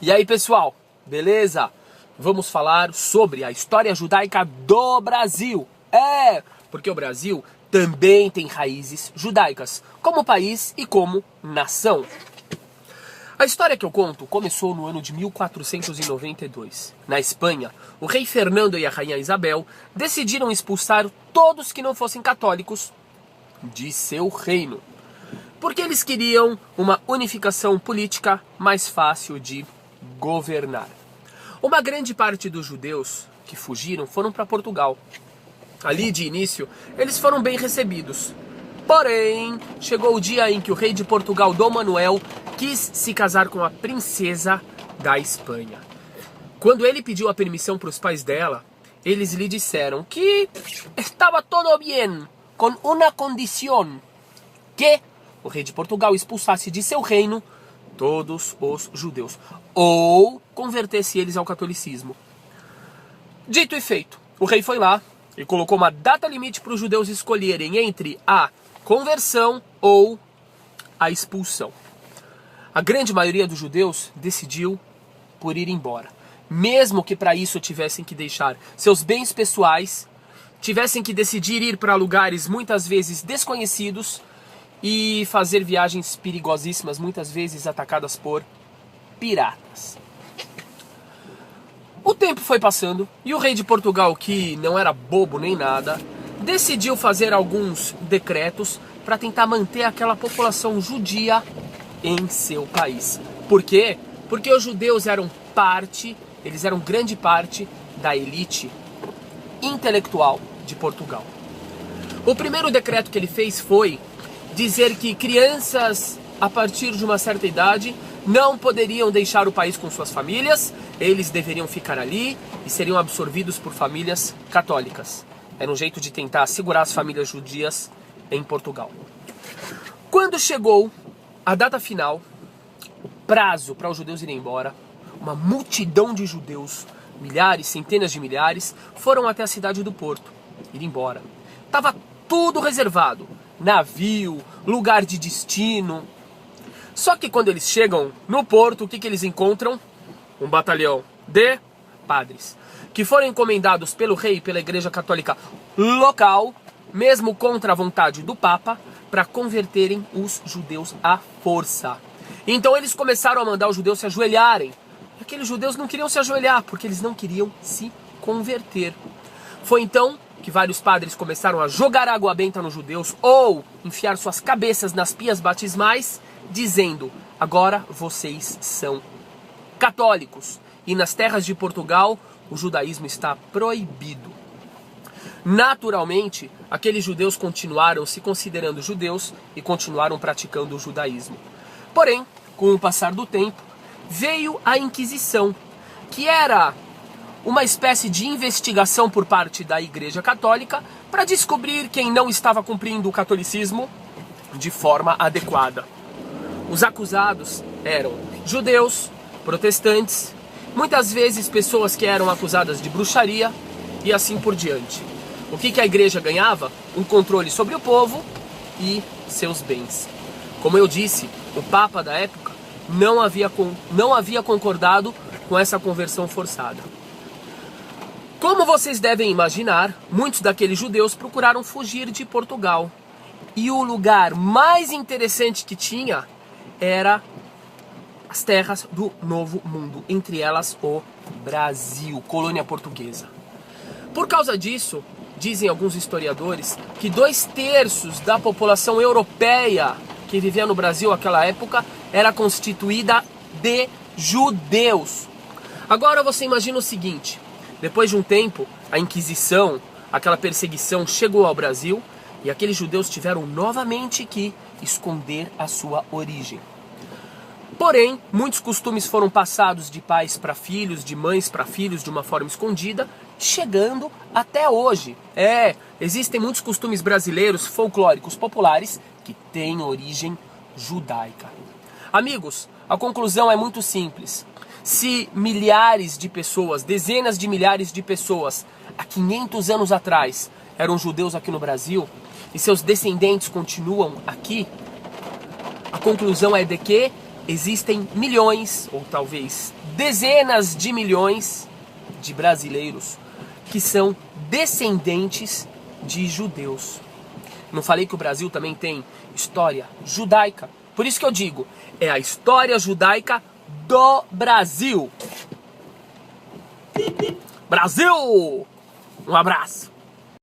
E aí, pessoal, beleza? Vamos falar sobre a história judaica do Brasil. Porque o Brasil também tem raízes judaicas, como país e como nação. A história que eu conto começou no ano de 1492. Na Espanha, o rei Fernando e a rainha Isabel decidiram expulsar todos que não fossem católicos de seu reino, porque eles queriam uma unificação política mais fácil de governar. Uma grande parte dos judeus que fugiram foram para Portugal. Ali, de início, eles foram bem recebidos. Porém, chegou o dia em que o rei de Portugal, Dom Manuel, quis se casar com a princesa da Espanha. Quando ele pediu a permissão para os pais dela, eles lhe disseram que estava todo bem, com uma condição, que o rei de Portugal expulsasse de seu reino todos os judeus, ou convertesse eles ao catolicismo. Dito e feito, o rei foi lá e colocou uma data limite para os judeus escolherem entre a conversão ou a expulsão. A grande maioria dos judeus decidiu por ir embora, mesmo que para isso tivessem que deixar seus bens pessoais, tivessem que decidir ir para lugares muitas vezes desconhecidos e fazer viagens perigosíssimas, muitas vezes atacadas por piratas. O tempo foi passando e o rei de Portugal, que não era bobo nem nada, decidiu fazer alguns decretos para tentar manter aquela população judia em seu país. Por quê? Porque os judeus eram grande parte da elite intelectual de Portugal. O primeiro decreto que ele fez foi dizer que crianças a partir de uma certa idade não poderiam deixar o país com suas famílias, eles deveriam ficar ali e seriam absorvidos por famílias católicas. Era um jeito de tentar segurar as famílias judias em Portugal. Quando chegou a data final, o prazo para os judeus irem embora, uma multidão de judeus, milhares, centenas de milhares, foram até a cidade do Porto, ir embora. Estava tudo reservado, navio, lugar de destino. Só que quando eles chegam no Porto, o que eles encontram? Um batalhão de padres, que foram encomendados pelo rei e pela igreja católica local, mesmo contra a vontade do Papa, para converterem os judeus à força. Então eles começaram a mandar os judeus se ajoelharem. Aqueles judeus não queriam se ajoelhar, porque eles não queriam se converter. Foi então que vários padres começaram a jogar água benta nos judeus ou enfiar suas cabeças nas pias batismais, dizendo: agora vocês são católicos e nas terras de Portugal o judaísmo está proibido. Naturalmente, aqueles judeus continuaram se considerando judeus e continuaram praticando o judaísmo. Porém, com o passar do tempo, veio a Inquisição, que era uma espécie de investigação por parte da Igreja Católica para descobrir quem não estava cumprindo o catolicismo de forma adequada. Os acusados eram judeus, protestantes, muitas vezes pessoas que eram acusadas de bruxaria e assim por diante. O que a igreja ganhava? Um controle sobre o povo e seus bens. Como eu disse, o Papa da época não havia concordado com essa conversão forçada. Como vocês devem imaginar, muitos daqueles judeus procuraram fugir de Portugal. E o lugar mais interessante que tinha era as terras do Novo Mundo, entre elas o Brasil, colônia portuguesa. Por causa disso, dizem alguns historiadores que 2/3 da população europeia que vivia no Brasil naquela época era constituída de judeus. Agora você imagina o seguinte: depois de um tempo, a Inquisição, aquela perseguição chegou ao Brasil e aqueles judeus tiveram novamente que esconder a sua origem. Porém, muitos costumes foram passados de pais para filhos, de mães para filhos de uma forma escondida, chegando até hoje. Existem muitos costumes brasileiros, folclóricos, populares, que têm origem judaica. Amigos, a conclusão é muito simples. Se milhares de pessoas, dezenas de milhares de pessoas, há 500 anos atrás, eram judeus aqui no Brasil, e seus descendentes continuam aqui, a conclusão é de que existem milhões, ou talvez dezenas de milhões de brasileiros que são descendentes de judeus. Não falei que o Brasil também tem história judaica? Por isso que eu digo, é a história judaica do Brasil. Brasil! Um abraço!